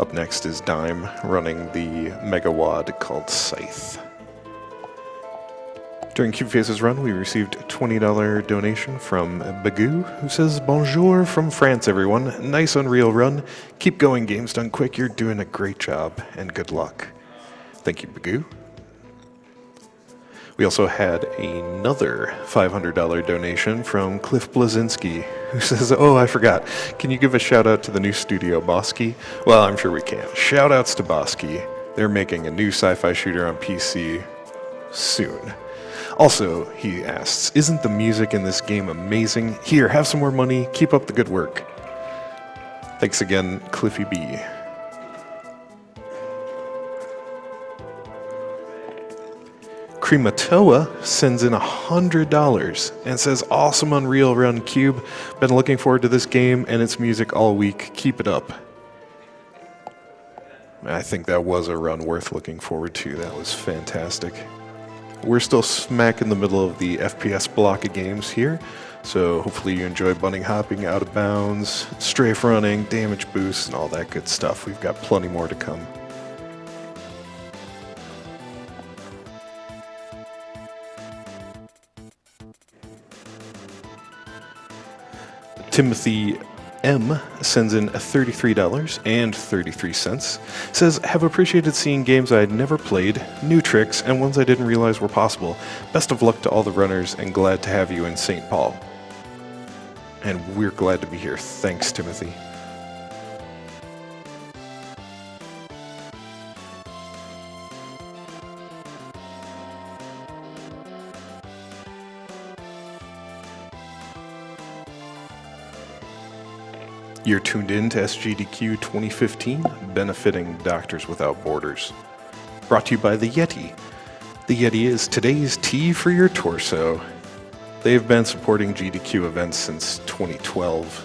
Up next is Dime running the Mega Wad called Scythe. During Cube Face's run, we received a $20 donation from Bagoo, who says, "Bonjour from France, everyone. Nice Unreal run. Keep going, Games Done Quick. You're doing a great job, and good luck." Thank you, Bagoo. We also had another $500 donation from Cliff Blazinski, who says, "Oh, I forgot. Can you give a shout out to the new studio, Bosky?" Well, I'm sure we can. Shout outs to Bosky. They're making a new sci-fi shooter on PC soon. Also, he asks, "Isn't the music in this game amazing? Here, have some more money. Keep up the good work." Thanks again, Cliffy B. Crematoa sends in $100 and says, "Awesome Unreal Run, Cube. Been looking forward to this game and its music all week. Keep it up." I think that was a run worth looking forward to. That was fantastic. We're still smack in the middle of the FPS block of games here, so hopefully you enjoy bunny hopping, out of bounds, strafe running, damage boosts, and all that good stuff. We've got plenty more to come. Timothy M sends in $33.33, says, "Have appreciated seeing games I had never played, new tricks, and ones I didn't realize were possible. Best of luck to all the runners, and glad to have you in St. Paul." And we're glad to be here. Thanks, Timothy. You're tuned in to SGDQ 2015, benefiting Doctors Without Borders. Brought to you by the Yeti. The Yeti is today's tea for your torso. They've been supporting GDQ events since 2012,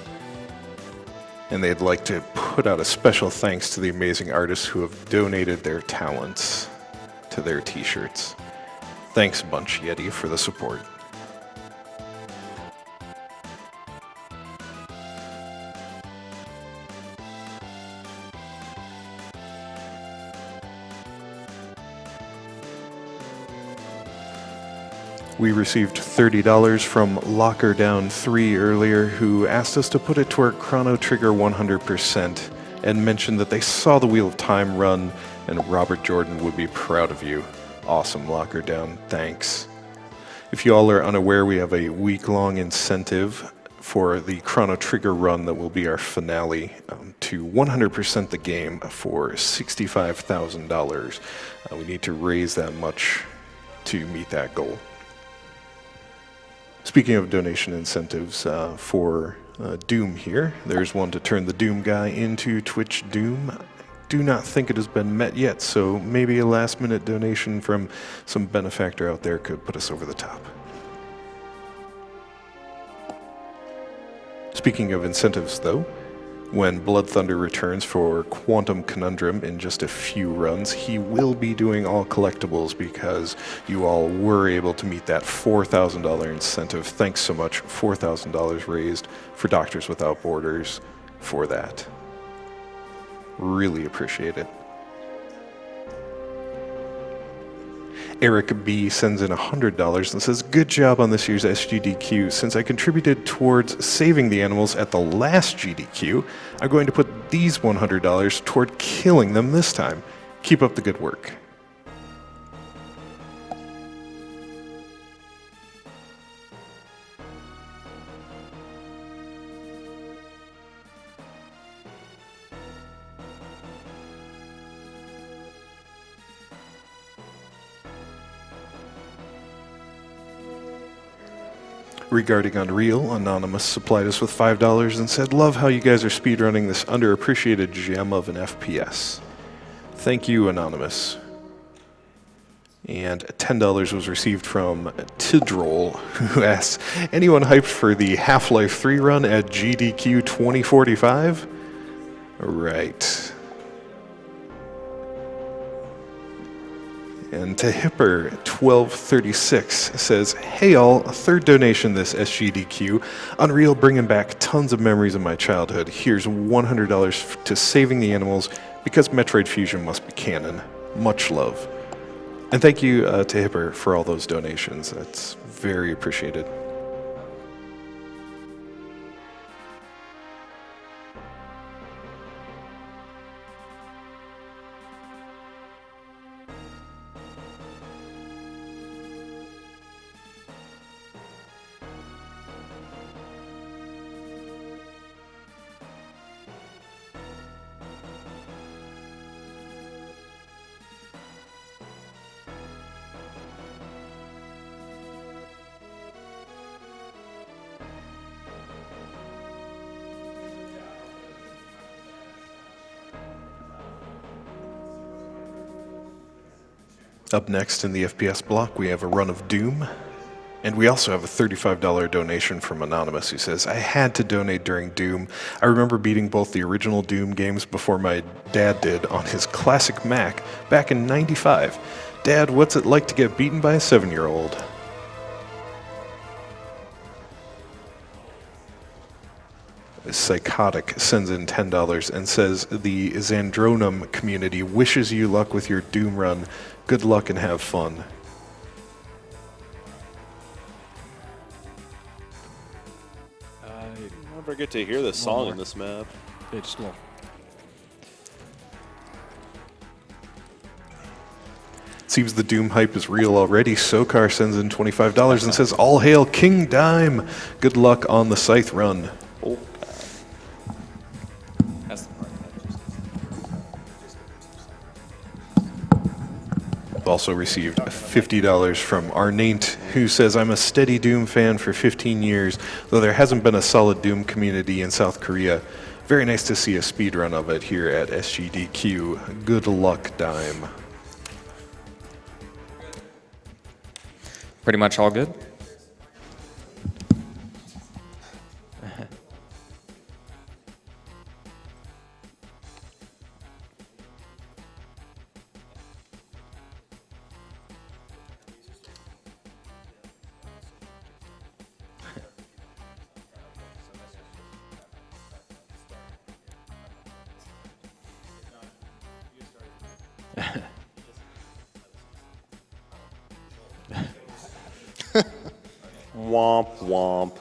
and they'd like to put out a special thanks to the amazing artists who have donated their talents to their t-shirts. Thanks a bunch, Yeti, for the support. We received $30 from Lockerdown3 earlier, who asked us to put it to our Chrono Trigger 100% and mentioned that they saw the Wheel of Time run and Robert Jordan would be proud of you. Awesome, Lockerdown. Thanks. If you all are unaware, we have a week-long incentive for the Chrono Trigger run that will be our finale to 100% the game for $65,000. We need to raise that much to meet that goal. Speaking of donation incentives for Doom here, there's one to turn the Doom guy into Twitch Doom. Do not think it has been met yet, so maybe a last-minute donation from some benefactor out there could put us over the top. Speaking of incentives, though, when Blood Thunder returns for Quantum Conundrum in just a few runs, he will be doing all collectibles because you all were able to meet that $4,000 incentive. Thanks so much, $4,000 raised for Doctors Without Borders for that. Really appreciate it. Eric B sends in $100 and says, "Good job on this year's SGDQ. Since I contributed towards saving the animals at the last GDQ, I'm going to put these $100 toward killing them this time. Keep up the good work." Regarding Unreal, Anonymous supplied us with $5 and said, "Love how you guys are speedrunning this underappreciated gem of an FPS." Thank you, Anonymous. And $10 was received from Tidroll, who asks, "Anyone hyped for the Half-Life 3 run at GDQ 2045? Right. And Tehipper1236 says, "Hey all, a third donation this SGDQ. Unreal bringing back tons of memories of my childhood. Here's $100 to saving the animals. because Metroid Fusion must be canon. Much love. And thank you to Hipper for all those donations. That's very appreciated. Up next in the FPS block, we have a run of Doom. And we also have a $35 donation from Anonymous who says, I had to donate during Doom. I remember beating both the original Doom games before my dad did on his classic Mac back in '95. Dad, what's it like to get beaten by a 7-year-old? Psychotic sends in $10 and says, the Xandronum community wishes you luck with your Doom run. Good luck and have fun. I never get to hear this song in this map. It's slow. Seems the Doom hype is real already. Sokar sends in $25 and says, all hail King Dime. Good luck on the Scythe run. Oh, That's the part. Also received $50 from Arnaint, who says, I'm a steady Doom fan for 15 years, though there hasn't been a solid Doom community in South Korea. Very nice to see a speedrun of it here at SGDQ. Good luck, Dime. Pretty much all good. womp womp.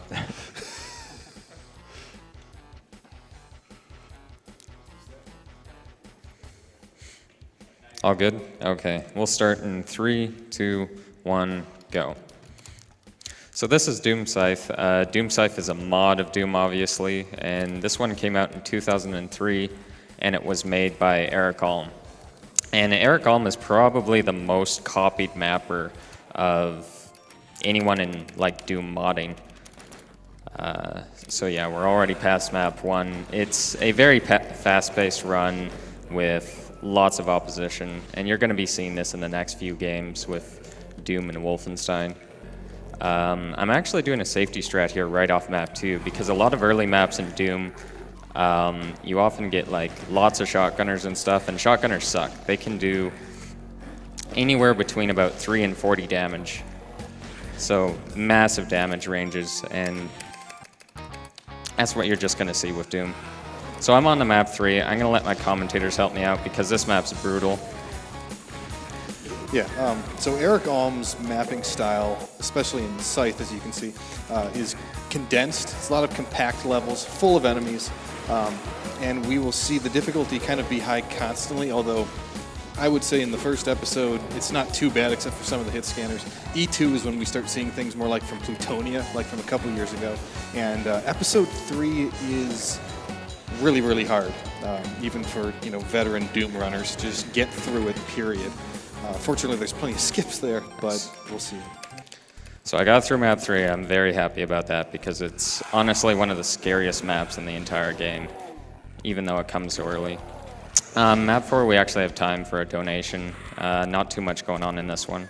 All good? Okay, we'll start in 3, 2, 1, go. So this is Doom Scythe. Doom Scythe is a mod of Doom, obviously, and this one came out in 2003, and it was made by Eric Alm. And Eric Alm is probably the most copied mapper of anyone in like Doom modding. So yeah, we're already past map 1. It's a very fast-paced run with lots of opposition, and you're going to be seeing this in the next few games with Doom and Wolfenstein. I'm actually doing a safety strat here right off map 2, because a lot of early maps in Doom, you often get like lots of shotgunners and stuff, and shotgunners suck. They can do anywhere between about 3 and 40 damage. So massive damage ranges, and that's what you're just going to see with Doom. So I'm on the map 3. I'm going to let my commentators help me out because this map's brutal. Yeah, so Eric Alm's mapping style, especially in Scythe, as you can see, is condensed. It's a lot of compact levels, full of enemies, and we will see the difficulty kind of be high constantly, although I would say in the first episode, it's not too bad except for some of the hit scanners. E2 is when we start seeing things more like from Plutonia, like from a couple years ago. And episode 3 is really, really hard, even for veteran Doom runners to just get through it, period. Fortunately, there's plenty of skips there, but we'll see. So I got through map 3. I'm very happy about that because it's honestly one of the scariest maps in the entire game, even though it comes so early. Map 4, we actually have time for a donation. Not too much going on in this one.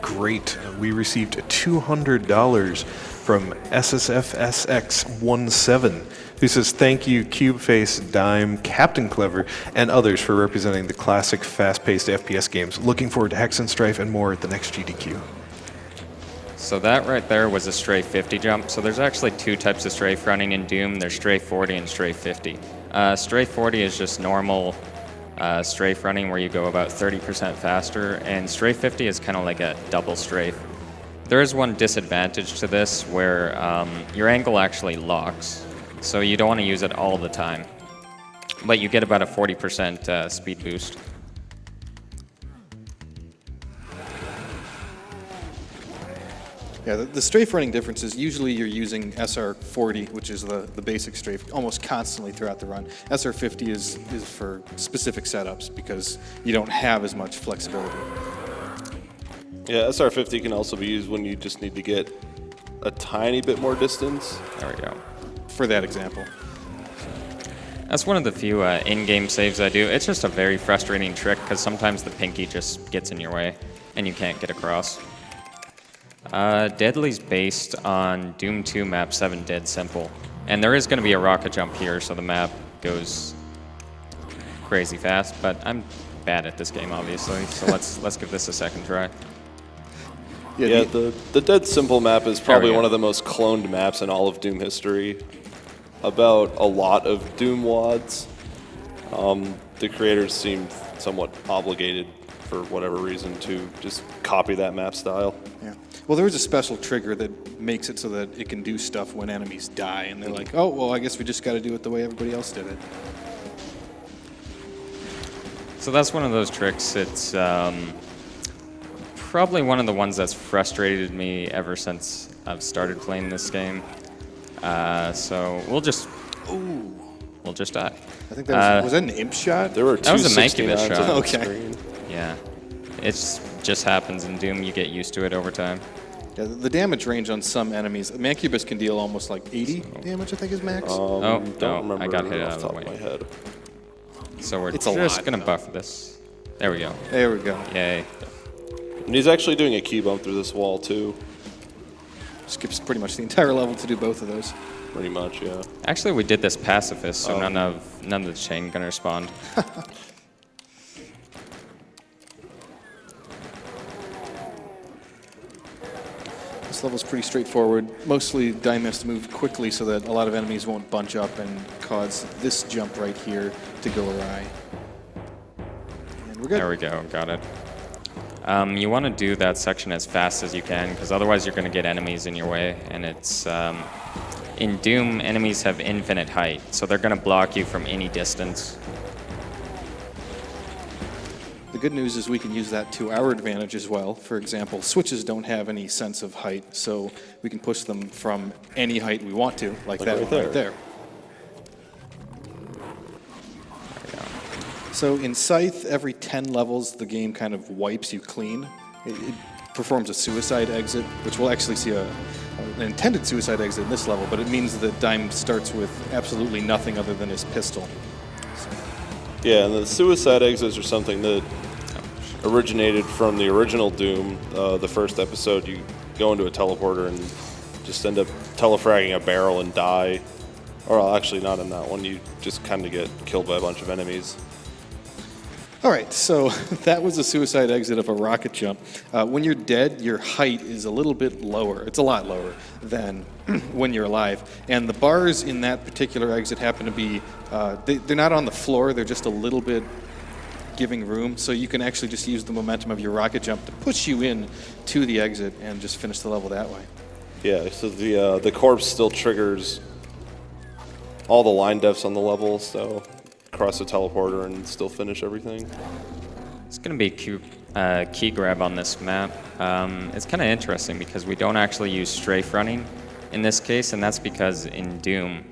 Great. We received $200 from SSFSX17, who says, thank you, Cubeface, Dime, Captain Clever, and others for representing the classic fast-paced FPS games. Looking forward to Hex and Strife and more at the next GDQ. So that right there was a strafe 50 jump. So there's actually 2 types of strafe running in Doom. There's strafe 40 and strafe 50. Strafe 40 is just normal strafe running where you go about 30% faster, and Strafe 50 is kind of like a double strafe. There is one disadvantage to this where your angle actually locks, so you don't want to use it all the time. But you get about a 40% speed boost. Yeah, the strafe running difference is usually you're using SR40, which is the basic strafe, almost constantly throughout the run. SR50 is for specific setups because you don't have as much flexibility. Yeah, SR50 can also be used when you just need to get a tiny bit more distance. There we go. For that example. That's one of the few in-game saves I do. It's just a very frustrating trick because sometimes the pinky just gets in your way and you can't get across. Deadly's based on Doom 2 map 7 Dead Simple. And there is going to be a rocket jump here, so the map goes crazy fast, but I'm bad at this game, obviously, so let's give this a second try. Yeah, the Dead Simple map is probably go. one of the most cloned maps in all of Doom history. About a lot of Doom wads. The creators seemed somewhat obligated, for whatever reason, to just copy that map style. Yeah. Well, there is a special trigger that makes it so that it can do stuff when enemies die, and they're like, oh, well, I guess we just got to do it the way everybody else did it. So that's one of those tricks. It's probably one of the ones that's frustrated me ever since I've started playing this game. So we'll just die. I think that was that an imp shot? There were That two was a Mancubus 69s shot. on the Okay. screen. Yeah, it just happens in Doom. You get used to it over time. Yeah, the damage range on some enemies, Mancubus can deal almost like 80 damage, I think is max. Oh, Don't no, remember I got hit off out the of top the of my way. head. So we're It's a just lot, gonna though. buff this. There we go. There we go. Yay. And he's actually doing a key bump through this wall too, Skips pretty much the entire level to do both of those. pretty much, yeah. Actually, we did this pacifist, so none of the chain gunners spawned. This level's pretty straightforward. Mostly Dime has to move quickly so that a lot of enemies won't bunch up and cause this jump right here to go awry. And we're good. There we go. Got it. You want to do that section as fast as you can, because otherwise you're going to get enemies in your way. And it's in Doom, enemies have infinite height, so they're going to block you from any distance. The good news is we can use that to our advantage as well. For example, switches don't have any sense of height, so we can push them from any height we want to, like that right one right there. there. So in Scythe, every 10 levels, the game kind of wipes you clean. It performs a suicide exit, which we'll actually see an intended suicide exit in this level, but it means that Dime starts with absolutely nothing other than his pistol. Yeah, and the suicide exits are something that originated from the original Doom. The first episode, you go into a teleporter and just end up telefragging a barrel and die. Or actually, not in that one. You just kind of get killed by a bunch of enemies. All right, so that was a suicide exit of a rocket jump. When you're dead, your height is a little bit lower. It's a lot lower than when you're alive. And the bars in that particular exit happen to be, they're not on the floor, they're just a little bit giving room. So you can actually just use the momentum of your rocket jump to push you in to the exit and just finish the level that way. Yeah, so the corpse still triggers all the line defs on the level, so cross the teleporter and still finish everything. It's going to be a key grab on this map. It's kind of interesting because we don't actually use strafe running in this case, and that's because in Doom,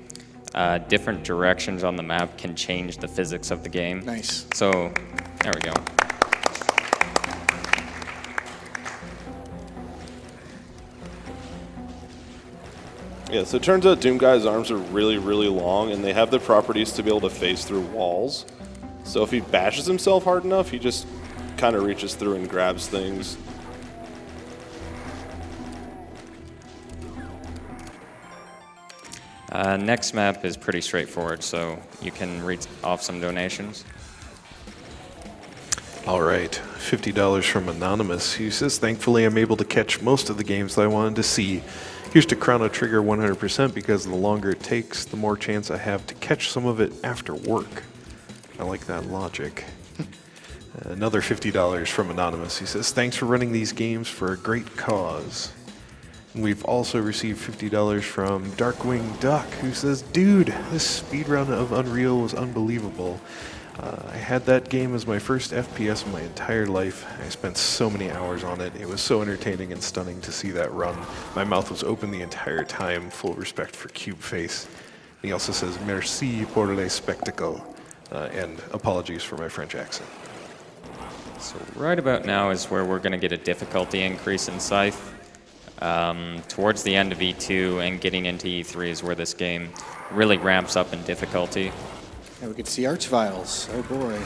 different directions on the map can change the physics of the game. Nice. So, there we go. Yeah, so it turns out Doom Guy's arms are really, really long, and they have the properties to be able to phase through walls. So if he bashes himself hard enough, he just kind of reaches through and grabs things. Next map is pretty straightforward, so you can read off some donations. All right, $50 from Anonymous. He says, thankfully I'm able to catch most of the games that I wanted to see. Here's to Chrono Trigger 100% because the longer it takes, the more chance I have to catch some of it after work. I like that logic. Another $50 from Anonymous. He says, thanks for running these games for a great cause. And we've also received $50 from Darkwing Duck, who says, dude, this speedrun of Unreal was unbelievable. I had that game as my first FPS in my entire life. I spent so many hours on it. It was so entertaining and stunning to see that run. My mouth was open the entire time, full respect for Cube Face. He also says, merci pour le spectacle, and apologies for my French accent. So right about now is where we're going to get a difficulty increase in Scythe. Towards the end of E2 and getting into E3 is where this game really ramps up in difficulty. And we can see Archviles. Oh boy.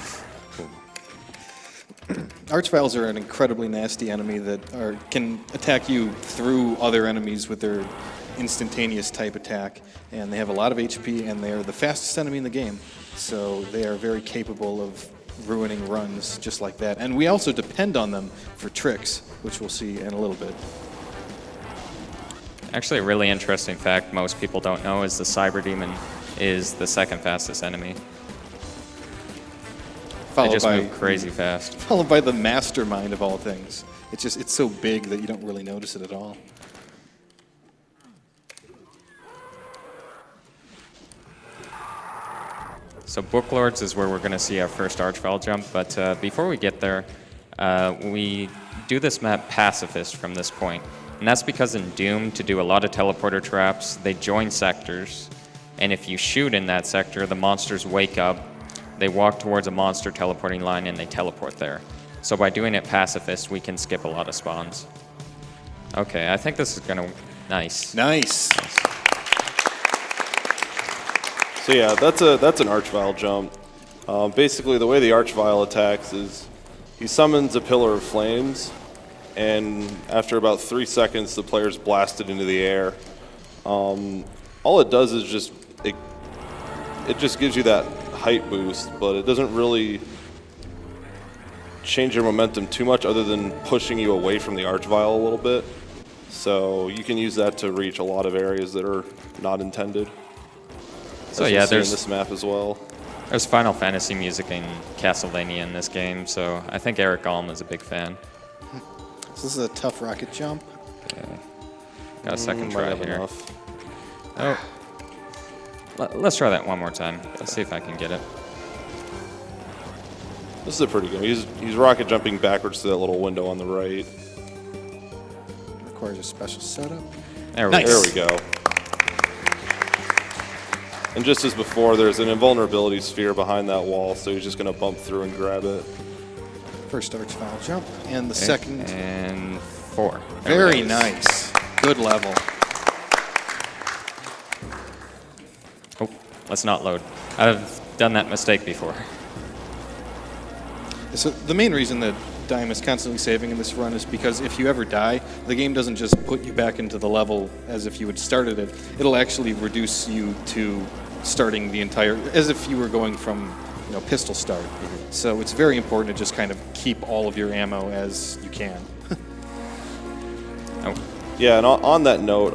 Archviles are an incredibly nasty enemy that can attack you through other enemies with their instantaneous type attack. And they have a lot of HP, and they are the fastest enemy in the game. So they are very capable of ruining runs just like that. And we also depend on them for tricks, which we'll see in a little bit. Actually, a really interesting fact most people don't know is the Cyber Demon is the second fastest enemy. They just move crazy fast. Followed by the mastermind of all things. It's so big that you don't really notice it at all. So Booklords is where we're going to see our first Archvile jump, but before we get there, we do this map Pacifist from this point. And that's because in Doom, to do a lot of teleporter traps, they join sectors. And if you shoot in that sector, the monsters wake up, they walk towards a monster teleporting line, and they teleport there. So by doing it Pacifist, we can skip a lot of spawns. Okay, I think this is going to... Nice. Nice. So yeah, that's an Archvile jump. Basically, the way the Archvile attacks is he summons a pillar of flames, and after about 3 seconds, the player's blasted into the air. All it does is just it just gives you that height boost, but it doesn't really change your momentum too much other than pushing you away from the Archvile a little bit. So you can use that to reach a lot of areas that are not intended. So yeah, there's this map as well. There's Final Fantasy music and Castlevania in this game, so I think Eric Alm is a big fan. So this is a tough rocket jump. Yeah. Got a second Might try have here. enough. Oh. Let's try that one more time. Let's see if I can get it. This is a pretty good. He's rocket jumping backwards to that little window on the right. Requires a special setup. There we Nice. go. There we go. And just as before, there's an invulnerability sphere behind that wall, so he's just going to bump through and grab it. First Archvile jump, and the Okay, second. And 4. There we Very go. nice. Good level. Oh, let's not load. I've done that mistake before. So the main reason that Dime is constantly saving in this run is because if you ever die, the game doesn't just put you back into the level as if you had started it. It'll actually reduce you to starting the entire, as if you were going from, pistol start. So it's very important to just kind of keep all of your ammo as you can. Oh, Yeah, and on that note,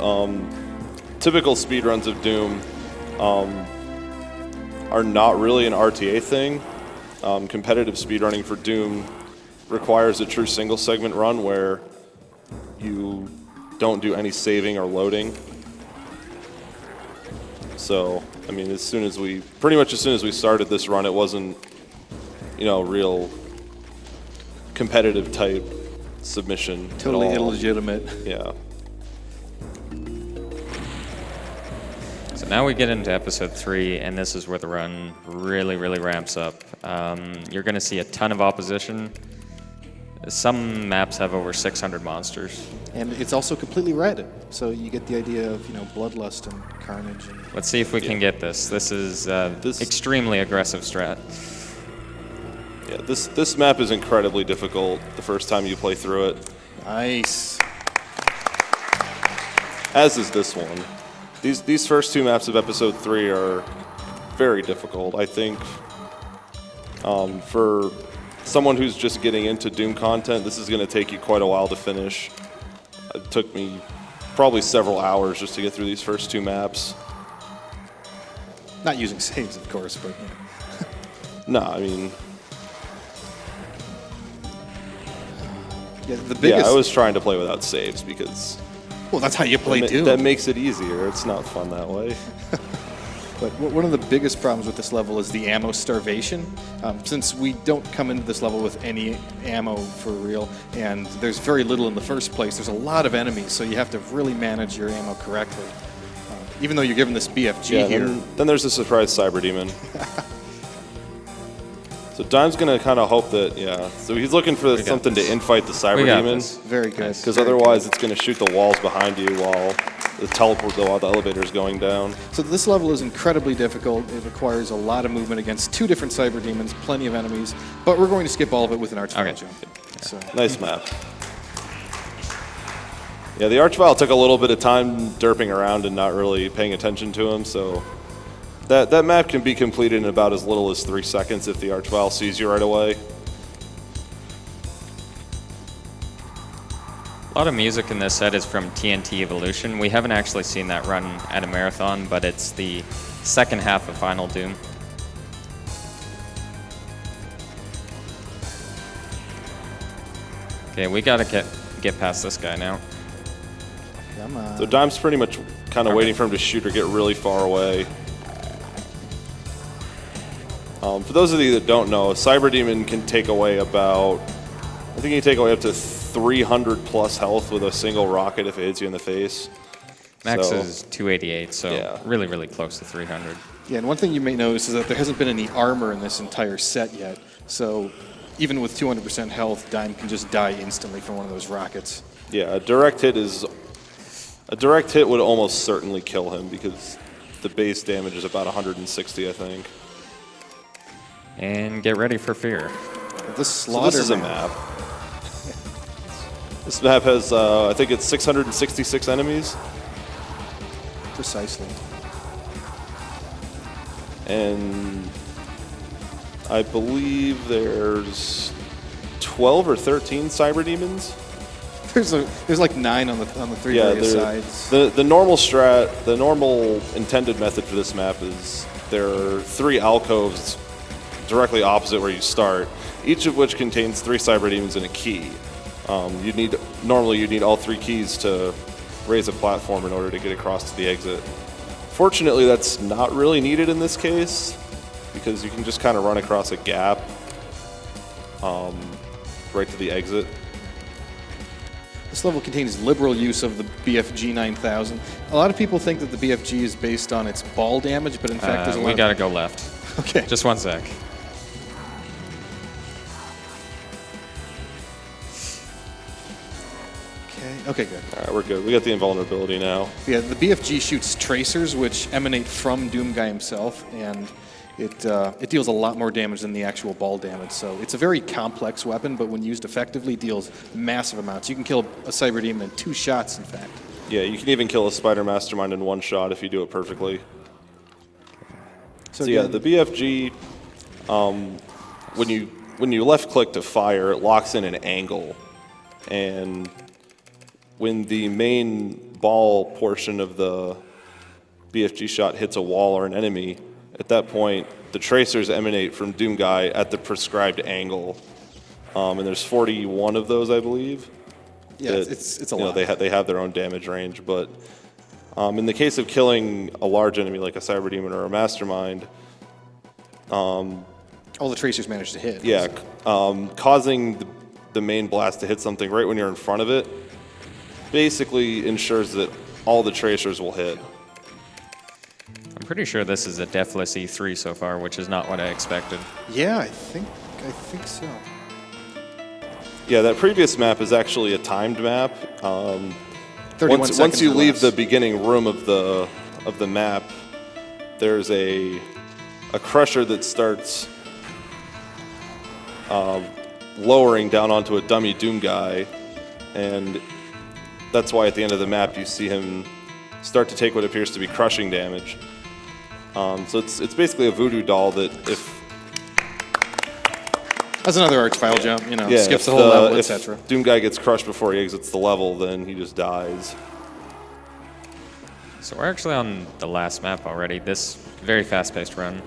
typical speedruns of Doom are not really an RTA thing. Competitive speedrunning for Doom requires a true single segment run where you don't do any saving or loading. So, I mean, pretty much as soon as we started this run, it wasn't, real competitive type submission. at Totally all. illegitimate. Yeah. so now we get into episode 3, and this is where the run really, really ramps up. You're going to see a ton of opposition. Some maps have over 600 monsters. And it's also completely red, so you get the idea of, bloodlust and carnage. And Let's see if we can get this. This is extremely aggressive strat. Yeah, this map is incredibly difficult the first time you play through it, nice. as is this one. These first 2 maps of episode 3 are very difficult. I think for someone who's just getting into Doom content, this is going to take you quite a while to finish. It took me probably several hours just to get through these first 2 maps. Not using saves, of course, but No, I mean, yeah, the biggest. yeah, I was trying to play without saves because Well, that's how you play Doom. that makes it easier. It's not fun that way. But one of the biggest problems with this level is the ammo starvation. Since we don't come into this level with any ammo for real, and there's very little in the first place, there's a lot of enemies, so you have to really manage your ammo correctly. Even though you're given this BFG Yeah, here. then there's a surprise Cyber Demon. So Dime's going to kind of hope that, yeah. So he's looking for something to infight the Cyber Demon. Very good. Because very otherwise it's going to shoot the walls behind you while the elevator's going down. good. So this level is incredibly difficult. It requires a lot of movement against 2 different cyber demons, plenty of enemies, but we're going to skip all of it with an Archvile Okay. jump. So, Nice map. Yeah, the Archvile took a little bit of time derping around and not really paying attention to him, so that map can be completed in about as little as 3 seconds if the Archvile sees you right away. A lot of music in this set is from TNT Evolution. We haven't actually seen that run at a marathon, but it's the second half of Final Doom. Okay, we gotta get past this guy now. come on. So Dime's pretty much kind of waiting for him to shoot or get really far away. For those of you that don't know, a Cyber Demon can take away about, I think he can take away up to 300 plus health with a single rocket if it hits you in the face. Max So- is 288, so Yeah. really, really close to 300. Yeah, and one thing you may notice is that there hasn't been any armor in this entire set yet. So even with 200% health, Dime can just die instantly from one of those rockets. Yeah, a direct hit would almost certainly kill him because the base damage is about 160, I think. And get ready for fear. This So slaughter this is a map. This map has, I think it's 666 enemies, Precisely. and I believe there's 12 or 13 Cyber Demons. There's like 9 on the 3 Yeah, various sides. the normal intended method for this map is there are 3 alcoves directly opposite where you start, each of which contains 3 Cyber Demons and a key. Normally you'd need all 3 keys to raise a platform in order to get across to the exit. Fortunately, that's not really needed in this case because you can just kind of run across a gap right to the exit. This level contains liberal use of the BFG 9000. A lot of people think that the BFG is based on its ball damage, but in fact there's a lot We of... gotta go left. Okay. Just one sec. Okay, good. All right, we're good. We got the invulnerability now. Yeah, the BFG shoots tracers, which emanate from Doom Guy himself, and it deals a lot more damage than the actual ball damage. So it's a very complex weapon, but when used effectively, deals massive amounts. You can kill a Cyber Demon in 2 shots, in fact. Yeah, you can even kill a Spider Mastermind in 1 shot if you do it perfectly. So yeah, the BFG, when you left click to fire, it locks in an angle, and when the main ball portion of the BFG shot hits a wall or an enemy, at that point the tracers emanate from Doom Guy at the prescribed angle, and there's 41 of those, I believe. Yeah, that, it's a you know, lot. they have their own damage range, but in the case of killing a large enemy like a Cyber Demon or a Mastermind, All the tracers manage to hit. yeah, causing the main blast to hit something right when you're in front of it basically ensures that all the tracers will hit. I'm pretty sure this is a deathless E3 so far, which is not what I expected. Yeah, I think so. Yeah, that previous map is actually a timed map. 31 Once seconds you or leave less. the beginning room of the map, there's a crusher that starts lowering down onto a dummy Doom Guy, and that's why at the end of the map you see him start to take what appears to be crushing damage. So it's basically a voodoo doll that That's another arch file jump, Yeah, skips if the whole level, if etc. Doom Guy gets crushed before he exits the level, then he just dies. So we're actually on the last map already. This very fast-paced run.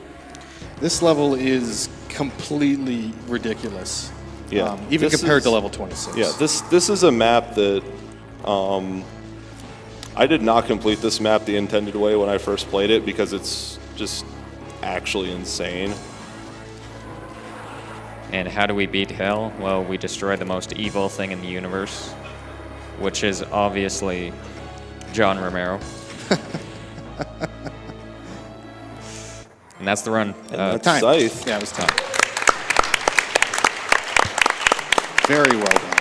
This level is completely ridiculous. Yeah, even this compared is- to level 26. Yeah, this is a map that I did not complete this map the intended way when I first played it because it's just actually insane. And how do we beat hell? Well, we destroy the most evil thing in the universe, which is obviously John Romero. And that's the run. That's Time. Scythe. Yeah, it was time. Very well done.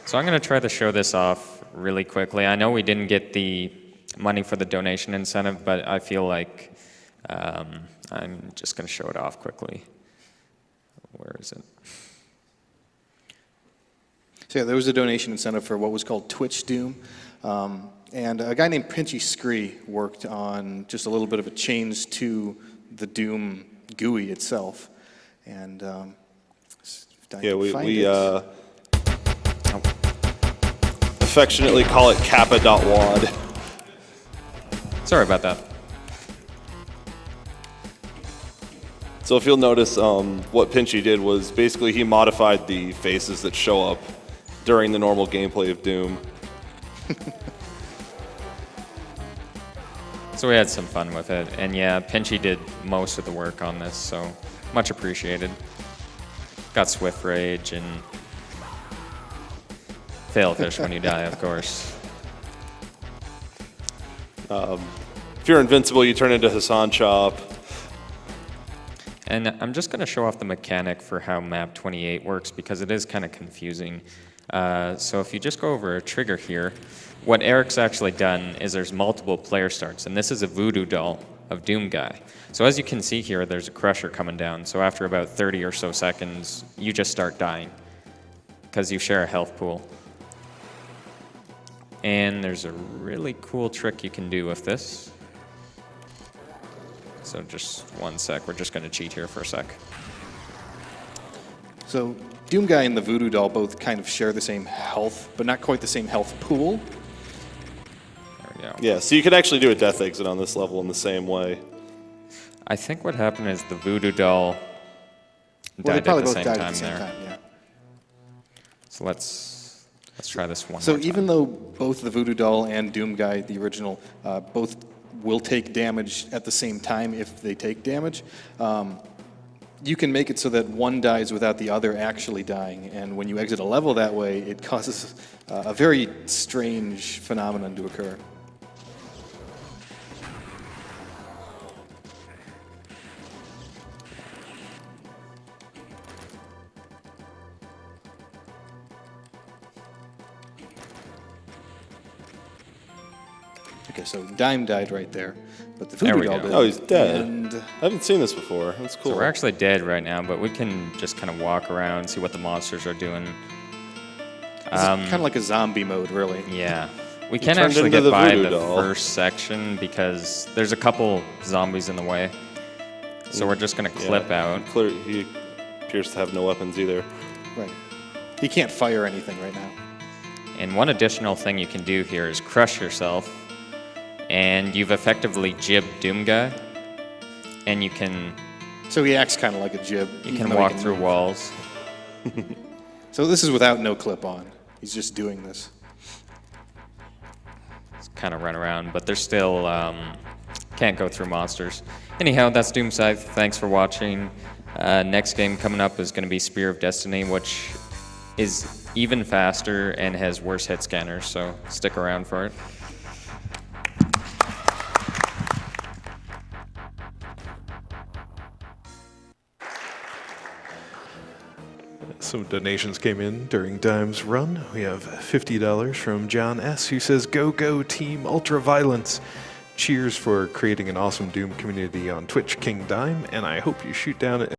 So I'm going to try to show this off really quickly. I know we didn't get the money for the donation incentive, but I feel like I'm just going to show it off quickly. Where is it? So yeah, there was a donation incentive for what was called Twitch Doom. And a guy named Pinchy Scree worked on just a little bit of a change to the Doom GUI itself. And Yeah, we affectionately call it kappa.wad. Sorry about that. So if you'll notice, what Pinchy did was basically he modified the faces that show up during the normal gameplay of Doom. So we had some fun with it. And yeah, Pinchy did most of the work on this, so much appreciated. Got Swift Rage and Failfish when you die, of course. If you're invincible, you turn into Hassan Chop. And I'm just going to show off the mechanic for how map 28 works because it is kind of confusing. So if you just go over a trigger here, what Eric's actually done is there's multiple player starts, and this is a voodoo doll of Doom Guy. So as you can see here, there's a crusher coming down. So after about 30 or so seconds, you just start dying because you share a health pool. And there's a really cool trick you can do with this. So just one sec, we're just going to cheat here for a sec. So Doom Guy and the Voodoo Doll both kind of share the same health, but not quite the same health pool. There we go. Yeah, so you can actually do a death exit on this level in the same way. I think what happened is the voodoo doll Well, they died probably at the both same died time at the same there. time, yeah. So let's try this one So more time. even though both the Voodoo Doll and Doom Guy, the original, both will take damage at the same time if they take damage, you can make it so that one dies without the other actually dying. And when you exit a level that way, it causes a very strange phenomenon to occur. Okay, so Dime died right there, but the There Voodoo we Doll go. did. Oh, he's dead. And I haven't seen this before. That's cool. So we're actually dead right now, but we can just kind of walk around, see what the monsters are doing. it's kind of like a zombie mode, really. Yeah. We can turned actually into get the by voodoo the doll. first section because there's a couple zombies in the way. So we're just going to clip out. He appears to have no weapons either. Right. He can't fire anything right now. And one additional thing you can do here is crush yourself, and you've effectively jibbed Doom Guy, and you can So he acts kind of like a jib. you even can though he walk through move. walls. So this is without no clip on. He's just doing this. Kind of run around, but they're still can't go through monsters. Anyhow, that's Doom Scythe. Thanks for watching. Next game coming up is going to be Spear of Destiny, which is even faster and has worse hit scanners, so stick around for it. Some donations came in during Dime's run. We have $50 from John S., who says, "Go, go, Team Ultraviolence. Cheers for creating an awesome Doom community on Twitch, King Dime, and I hope you shoot down